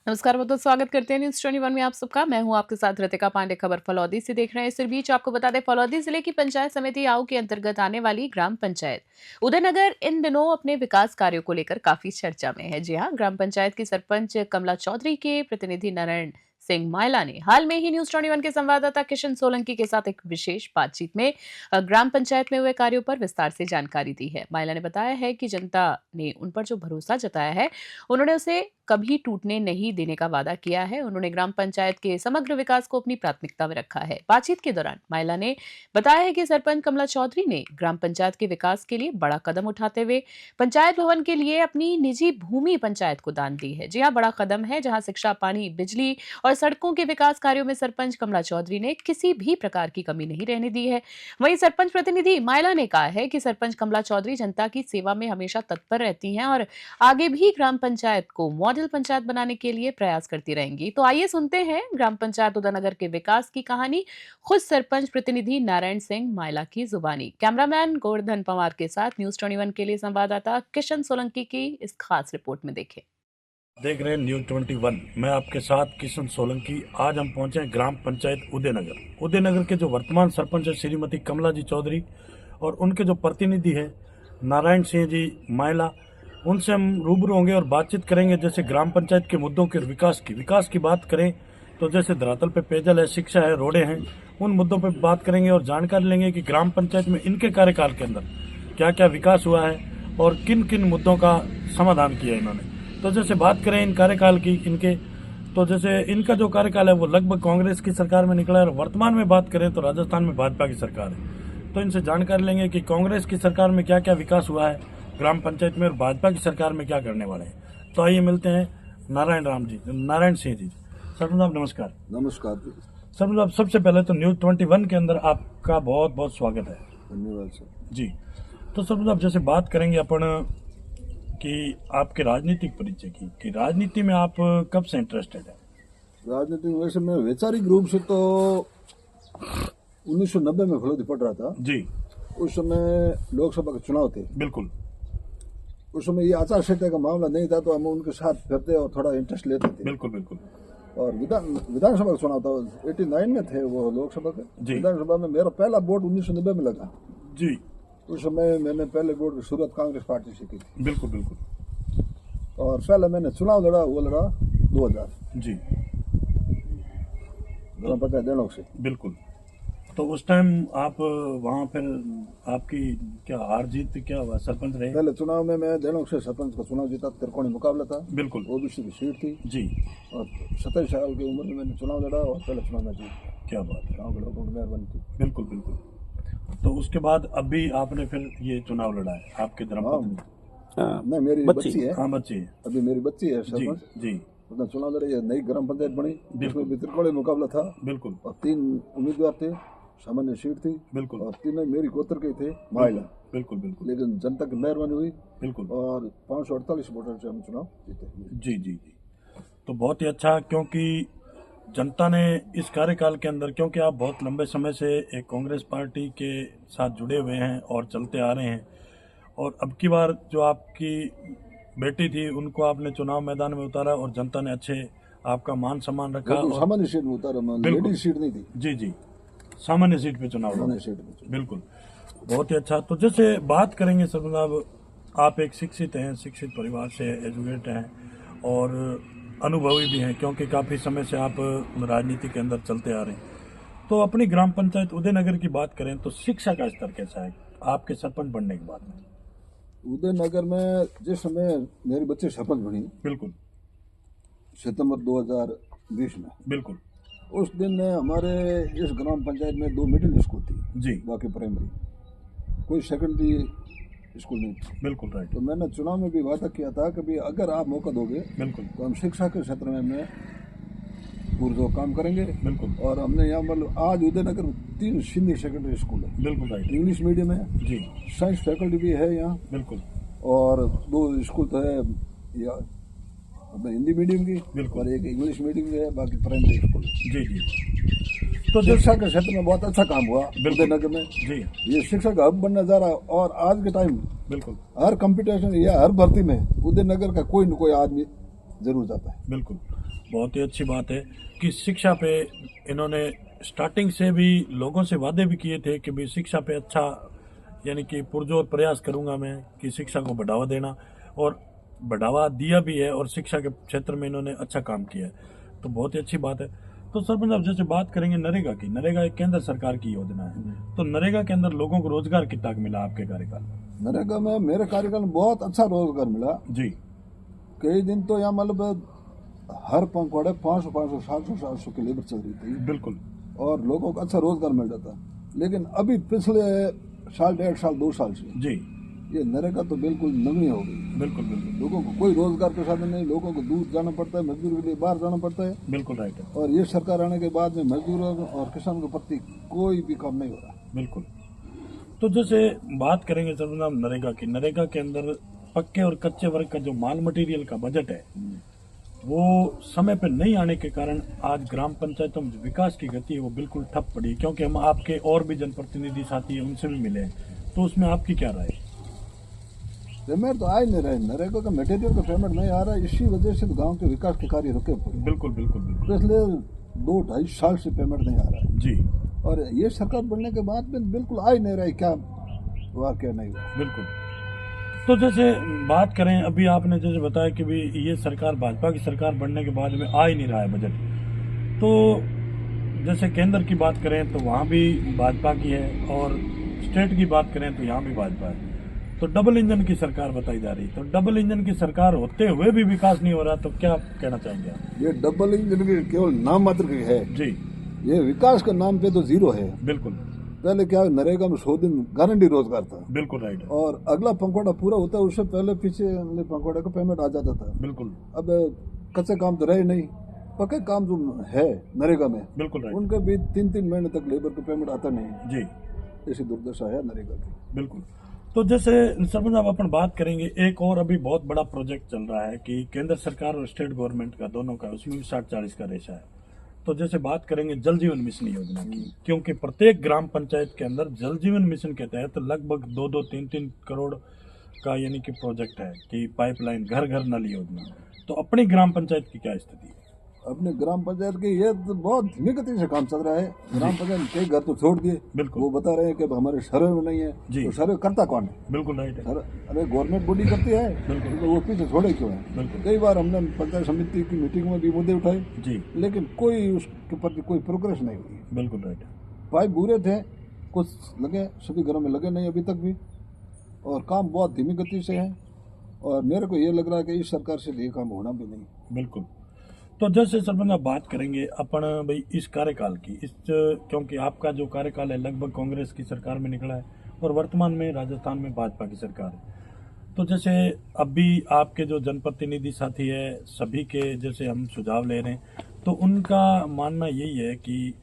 नमस्कार, बहुत बहुत स्वागत करते हैं न्यूज 21 में आप सबका। मैं हूं आपके साथ ऋतिका पांडे। खबर फलौदी से देख रहे हैं। इस बीच आपको बता दें, फलौदी जिले की पंचायत समिति आओ के अंतर्गत आने वाली ग्राम पंचायत उदयनगर इन दिनों अपने विकास कार्यों को लेकर काफी चर्चा में है। जी हां, ग्राम पंचायत की सरपंच कमला चौधरी के प्रतिनिधि नारायण सिंह मायला ने हाल में ही न्यूज 21 के संवाददाता किशन सोलंकी के साथ एक विशेष बातचीत में ग्राम पंचायत में हुए कार्यों पर विस्तार से जानकारी दी है। मायला ने बताया है कि जनता ने उन पर जो भरोसा जताया है, उन्होंने उसे कभी टूटने नहीं देने का वादा किया है। उन्होंने ग्राम पंचायत के समग्र विकास को अपनी प्राथमिकता में रखा है। बातचीत के दौरान मायला ने बताया है कि सरपंच कमला चौधरी ने ग्राम पंचायत के विकास के लिए बड़ा कदम उठाते हुए पंचायत भवन के लिए अपनी निजी भूमि पंचायत को दान दी है। जी हाँ, बड़ा कदम है, जहां शिक्षा, पानी, बिजली और सड़कों के विकास कार्यों में सरपंच कमला चौधरी ने किसी भी प्रकार की कमी नहीं रहने दी है। वहीं सरपंच प्रतिनिधि मायला ने कहा है कि सरपंच कमला चौधरी जनता की सेवा में हमेशा तत्पर रहती हैं और आगे भी ग्राम पंचायत को मॉडल पंचायत बनाने के लिए प्रयास करती रहेंगी। तो आइए सुनते हैं ग्राम पंचायत उदयनगर के विकास की कहानी खुद सरपंच प्रतिनिधि नारायण सिंह मायला की जुबानी। कैमरामैन गोवर्धन पवार के साथ न्यूज 21 के लिए संवाददाता किशन सोलंकी की इस खास रिपोर्ट में देखें। देख रहे हैं न्यूज 21। मैं आपके साथ किशन सोलंकी। आज हम पहुंचे हैं ग्राम पंचायत उदयनगर के जो वर्तमान सरपंच है श्रीमती कमला जी चौधरी और उनके जो प्रतिनिधि है नारायण सिंह जी मायला, उनसे हम रूबरू होंगे और बातचीत करेंगे। जैसे ग्राम पंचायत के मुद्दों के विकास की बात करें तो जैसे धरातल पे पेयजल है, शिक्षा है, रोडें हैं, उन मुद्दों पर बात करेंगे और जानकारी लेंगे कि ग्राम पंचायत में इनके कार्यकाल के अंदर क्या क्या विकास हुआ है और किन किन मुद्दों का समाधान किया इन्होंने। तो जैसे बात करें इन कार्यकाल की इनके, तो जैसे इनका जो कार्यकाल है वो लगभग कांग्रेस की सरकार में निकला है और वर्तमान में बात करें तो राजस्थान में भाजपा की सरकार है। तो इनसे जानकारी लेंगे कि कांग्रेस की सरकार में क्या क्या विकास हुआ है ग्राम पंचायत में और भाजपा की सरकार में क्या करने वाले हैं। तो आइए मिलते हैं नारायण सिंह जी। सरपंच साहब नमस्कार। नमस्कार। सरपंच साहब, सबसे पहले तो न्यूज 21 के अंदर आपका बहुत बहुत स्वागत है। धन्यवाद सर जी। तो सरपंच साहब, जैसे बात करेंगे अपन कि आपके राजनीतिक परिचय की कि राजनीति में आप कब से इंटरेस्टेड है? राजनीति में वैसे मैं वैचारिक रूप से तो 1990 में फलौदी पढ़ रहा था जी। उस समय लोकसभा के चुनाव थे। बिल्कुल। उस समय ये आचार संहिता का मामला नहीं था तो हम उनके साथ फिरते और थोड़ा इंटरेस्ट लेते थे। बिल्कुल बिल्कुल। और विधानसभा का चुनाव था, 89 में थे वो लोकसभा के। विधानसभा में मेरा पहला वोट 1990 में लगा जी। उस समय मैंने पहले वोट की शुरुआत कांग्रेस पार्टी से की थी। बिल्कुल बिल्कुल। और पहले मैंने चुनाव लड़ा, वो लड़ा 2000 जी ग्राम पंचायत देनों से। बिल्कुल। तो उस टाइम आप वहाँ फिर आपकी क्या हार जीत क्या हुआ? सरपंच रहे? पहले चुनाव में मैं देनों से सरपंच का चुनाव जीता, त्रिकोणीय मुकाबला था। बिल्कुल। ओबीसी की सीट थी जी। और 27 साल की उम्र में मैंने चुनाव लड़ा और पहले चुनाव में जीत। क्या बात है। गाँव के लोगों की मेहरबानी थी। बिल्कुल बिल्कुल। तो उसके बाद अभी आपने फिर ये चुनाव लड़ा है आपके धर्मपत्नी? नहीं, मेरी बच्ची है। हाँ, बच्ची है। अभी मेरी बच्ची है जी सरपंच। जी। उसने चुनाव लड़ा, ये नई ग्राम पंचायत बनी, जिसमें भी त्रिकोणीय मुकाबला था। बिल्कुल। और 3 उम्मीदवार थे, सामान्य सीट थी। बिल्कुल। और तीनों मेरी गोत्र के थे, मायला। बिल्कुल बिल्कुल। लेकिन जनता की मेहरबानी हुई। बिल्कुल। और 548 वोटर से हम चुनाव जीते। जी जी जी। तो बहुत ही अच्छा, क्योंकि जनता ने इस कार्यकाल के अंदर, क्योंकि आप बहुत लंबे समय से एक कांग्रेस पार्टी के साथ जुड़े हुए हैं और चलते आ रहे हैं, और अब की बार जो आपकी बेटी थी उनको आपने चुनाव मैदान में उतारा और जनता ने अच्छे आपका मान सम्मान रखा। और सामान्य सीट में उतारा, लेडीज सीट नहीं थी। जी जी, सामान्य सीट पे चुनाव लड़ा। सीट में। बिल्कुल, बहुत ही अच्छा। तो जैसे बात करेंगे सरपंच साहब, आप एक शिक्षित हैं, शिक्षित परिवार से एजुकेट हैं और अनुभवी भी हैं, क्योंकि काफ़ी समय से आप राजनीति के अंदर चलते आ रहे हैं। तो अपनी ग्राम पंचायत उदयनगर की बात करें तो शिक्षा का स्तर कैसा है आपके सरपंच बनने के बाद में? उदयनगर में जिस समय मेरी बच्ची सरपंच बनी, बिल्कुल, सितंबर 2020 में, बिल्कुल, उस दिन हमारे इस ग्राम पंचायत में 2 मिडिल स्कूल थी जी, बाकी प्राइमरी, कोई सेकेंडरी स्कूल नहीं थी। बिल्कुल राइट। तो मैंने चुनाव में भी वादा किया था कि भाई अगर आप मौका दोगे बिल्कुल, तो हम शिक्षा के क्षेत्र में पुरजोर काम करेंगे। बिल्कुल। और हमने यहाँ मतलब आज उदयनगर में 3 सीनियर सेकेंडरी स्कूल है। बिल्कुल राइट। इंग्लिश मीडियम है जी, साइंस फैकल्टी भी है यहाँ। बिल्कुल। और 2 स्कूल तो है या अपने हिंदी मीडियम की, बिल्कुल। और एक इंग्लिश मीडियम की है, बाकी प्राइमरी स्कूल। जी जी। तो शिक्षा के क्षेत्र में बहुत अच्छा काम हुआ उदयनगर में। जी, ये शिक्षा का हब बनने जा रहा है। और आज के टाइम बिल्कुल, हर कंपटीशन या हर भर्ती में उदयनगर का कोई न कोई आदमी जरूर जाता है। बिल्कुल। बहुत ही अच्छी बात है कि शिक्षा पे इन्होंने स्टार्टिंग से भी लोगों से वादे भी किए थे कि भाई शिक्षा पे अच्छा यानी कि पुरजोर प्रयास करूंगा मैं कि शिक्षा को बढ़ावा देना, और बढ़ावा दिया भी है और शिक्षा के क्षेत्र में इन्होंने अच्छा काम किया है, तो बहुत ही अच्छी बात है। तो सरपंच साहब जैसे बात करेंगे नरेगा की, नरेगा एक केंद्र सरकार की योजना है, तो नरेगा के अंदर लोगों को रोजगार कितना मिला आपके कार्यकाल में? नरेगा में मेरे कार्यकाल में बहुत अच्छा रोजगार मिला जी। कई दिन तो यहाँ मतलब हर पंखवाड़े 500 700 की लेबर चल रही थी, बिल्कुल। और लोगों को अच्छा रोजगार मिल रहा था। लेकिन अभी पिछले साल 1.5 साल 2 साल से जी ये नरेगा तो बिल्कुल नगण्य हो गई। बिल्कुल बिल्कुल लोगों को कोई रोजगार के साधन नहीं, लोगों को दूर जाना पड़ता है, मजदूरी के लिए बाहर जाना पड़ता है। बिल्कुल राइट है। और ये सरकार आने के बाद में मजदूरों और किसानों के प्रति कोई भी काम नहीं हो रहा। बिल्कुल। तो जैसे बात करेंगे सरपंच साहब नरेगा की, नरेगा के अंदर पक्के और कच्चे वर्ग का जो माल मटेरियल का बजट है वो समय पर नहीं आने के कारण आज ग्राम पंचायतों में विकास की गति है वो बिल्कुल ठप पड़ी, क्योंकि हम आपके और भी जनप्रतिनिधि साथी हैं उनसे भी मिले हैं, तो उसमें आपकी क्या राय है? पेमेंट तो आ ही नहीं रहे, नरेगा का मटेरियल का पेमेंट नहीं आ रहा है, इसी वजह से गांव के विकास के कार्य रुके पड़े। बिल्कुल बिल्कुल बिल्कुल। पिछले 2-2.5 साल से पेमेंट नहीं आ रहा है जी। और ये सरकार बनने के बाद में बिल्कुल आ ही नहीं रहा है, क्या हुआ क्या नहीं हुआ। बिल्कुल। तो जैसे बात करें अभी आपने जैसे बताया कि भी ये सरकार भाजपा की सरकार बनने के बाद में आ ही नहीं रहा है बजट, तो जैसे केंद्र की बात करें तो वहाँ भी भाजपा की है और स्टेट की बात करें तो यहाँ भी भाजपा है, तो डबल इंजन की सरकार बताई जा रही है। तो डबल इंजन की सरकार होते हुए भी विकास नहीं हो रहा, तो क्या कहना चाहेंगे आप? ये डबल इंजन की केवल नाम मात्र की है जी। ये विकास के नाम पे तो जीरो है। बिल्कुल। पहले क्या नरेगा में 100 दिन गारंटी रोजगार था। बिल्कुल राइट है। और अगला पंखवाड़ा पूरा होता है उससे पहले पीछे पंखवाड़े का पेमेंट आ जाता था। बिल्कुल। अब कच्चे काम तो रहे नहीं, पक्के काम जो है नरेगा में बिल्कुल राइट, उनके भी 3-3 महीने तक लेबर का पेमेंट आता नहीं जी। ऐसी दुर्दशा है नरेगा की। बिल्कुल। तो जैसे सरपंच साहब अपन बात करेंगे एक और अभी बहुत बड़ा प्रोजेक्ट चल रहा है कि केंद्र सरकार और स्टेट गवर्नमेंट का दोनों का, उसमें भी 60-40 का रेशा है। तो जैसे बात करेंगे जल जीवन मिशन योजना की, क्योंकि प्रत्येक ग्राम पंचायत के अंदर जल जीवन मिशन के तहत लगभग 2-2, 3-3 करोड़ का यानी कि प्रोजेक्ट है कि पाइपलाइन घर घर नल योजना। तो अपनी ग्राम पंचायत की क्या स्थिति है? अपने ग्राम पंचायत की ये तो बहुत धीमी गति से काम चल रहा है। ग्राम पंचायत कई घर तो छोड़ दिए, बिल्कुल। वो बता रहे हैं कि अब हमारे सर्वे में नहीं है, तो सर्वे करता कौन है? बिल्कुल राइट है। अरे गवर्नमेंट बॉडी करती है, बिल्कुल। तो वो पीछे छोड़े क्यों है? बिल्कुल। कई बार हमने पंचायत समिति की मीटिंग में भी मुद्दे उठाए जी, लेकिन कोई उसके प्रति कोई प्रोग्रेस नहीं हुई। बिल्कुल राइट। पाइप बुरे थे, कुछ लगे, सभी घरों में लगे नहीं अभी तक भी, और काम बहुत धीमी गति से है। और मेरे को ये लग रहा है कि इस सरकार से ये काम होना भी नहीं। बिल्कुल। तो जैसे सरपंच आप बात करेंगे अपन भाई इस कार्यकाल की, इस क्योंकि आपका जो कार्यकाल है लगभग कांग्रेस की सरकार में निकला है और वर्तमान में राजस्थान में भाजपा की सरकार है, तो जैसे अभी आपके जो जनप्रतिनिधि साथी है सभी के जैसे हम सुझाव ले रहे हैं, तो उनका मानना यही है कि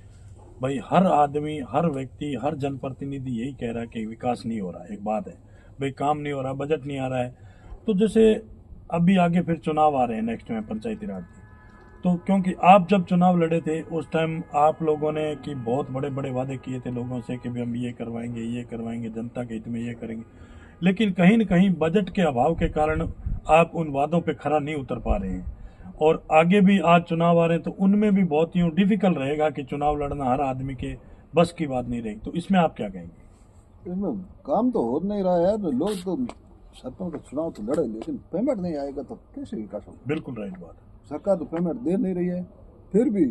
भाई हर आदमी, हर व्यक्ति, हर जनप्रतिनिधि यही कह रहा है कि विकास नहीं हो रहा है। एक बात है भाई, काम नहीं हो रहा, बजट नहीं आ रहा है। तो जैसे अभी आगे फिर चुनाव आ रहे हैं नेक्स्ट में पंचायती राज, तो क्योंकि आप जब चुनाव लड़े थे उस टाइम आप लोगों ने कि बहुत बड़े बड़े वादे किए थे लोगों से कि भी हम ये करवाएंगे, जनता के हित में ये करेंगे, लेकिन कहीं न कहीं बजट के अभाव के कारण आप उन वादों पे खरा नहीं उतर पा रहे हैं। और आगे भी आज चुनाव आ रहे हैं तो उनमें भी बहुत यूँ डिफिकल्ट रहेगा कि चुनाव लड़ना हर आदमी के बस की बात नहीं रहेगी। तो इसमें आप क्या कहेंगे? इसमें काम तो हो नहीं रहा है, लोग तो सरपंच का चुनाव तो लड़े लेकिन पेमेंट नहीं आएगा तो कैसे विकास होगा? बिल्कुल राइट बात है। सरकार तो पेमेंट दे नहीं रही है, फिर भी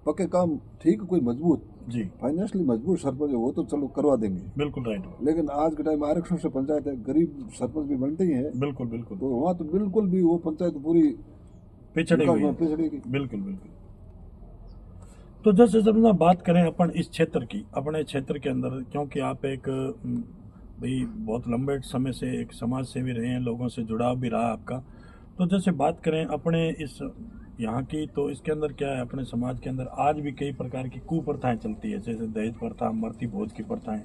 पक्के काम ठीक कोई मजबूत जी, फाइनेंशियली मजबूत सरपंच है वो तो चलो करवा देंगे। बिल्कुल राइट। लेकिन आज के टाइम आरक्षण से पंचायत है, गरीब सरपंच भी बनते ही है, बिल्कुल बिल्कुल, तो वहाँ तो बिल्कुल भी वो पंचायत पूरी पिछड़ेगी। बिल्कुल बिल्कुल। तो जैसे जब ना बात करें अपन इस क्षेत्र की, अपने क्षेत्र के अंदर, क्योंकि आप एक भाई बहुत लंबे समय से एक समाज सेवी रहे हैं, लोगों से जुड़ाव भी रहा आपका, तो जैसे बात करें अपने इस यहाँ की, तो इसके अंदर क्या है, अपने समाज के अंदर आज भी कई प्रकार की कुप्रथाएं चलती है, जैसे दहेज प्रथा, मरती भोज की प्रथाएं।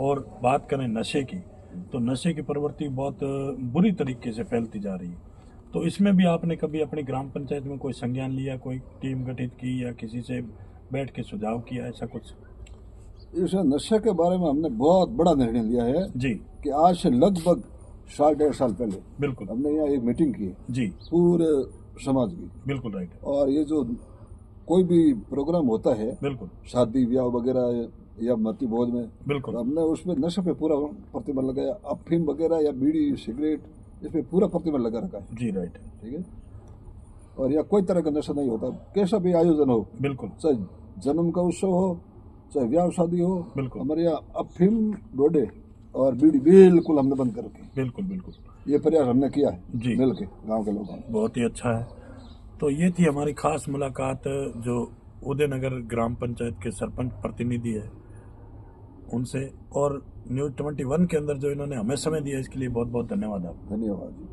और बात करें नशे की, तो नशे की प्रवृत्ति बहुत बुरी तरीके से फैलती जा रही है। तो इसमें भी आपने कभी अपनी ग्राम पंचायत में कोई संज्ञान लिया, कोई टीम गठित की या किसी से बैठ के सुझाव किया, ऐसा कुछ? इस नशे के बारे में हमने बहुत बड़ा निर्णय लिया है जी, कि आज से लगभग 1.5 साल पहले बिल्कुल हमने यहाँ एक मीटिंग की जी, पूरे समाज की। बिल्कुल राइट। और ये जो कोई भी प्रोग्राम होता है, बिल्कुल शादी ब्याह वगैरह या मती भोज में, बिल्कुल तो हमने उसमें नशे पे पूरा प्रतिबंध लगाया। अफीम वगैरह या बीड़ी सिगरेट इस पे पूरा प्रतिबंध लगा रखा है। जी राइट। ठीक है। और यह कोई तरह का नशा नहीं होता, कैसा भी आयोजन हो, बिल्कुल चाहे जन्म का उत्सव हो, चाहे ब्याह शादी हो, बिल्कुल। हमारे यहाँ अफीम डोडे और बीड़ी बिल्कुल हमने बंद कर रखी। बिल्कुल बिल्कुल ये प्रयास हमने किया है जी। मिल के गाँव के लोगों ने। बहुत ही अच्छा है। तो ये थी हमारी खास मुलाकात जो उदयनगर ग्राम पंचायत के सरपंच प्रतिनिधि है उनसे, और न्यूज़ 21 के अंदर जो इन्होंने हमें समय दिया इसके लिए बहुत बहुत धन्यवाद आपका। धन्यवाद जी।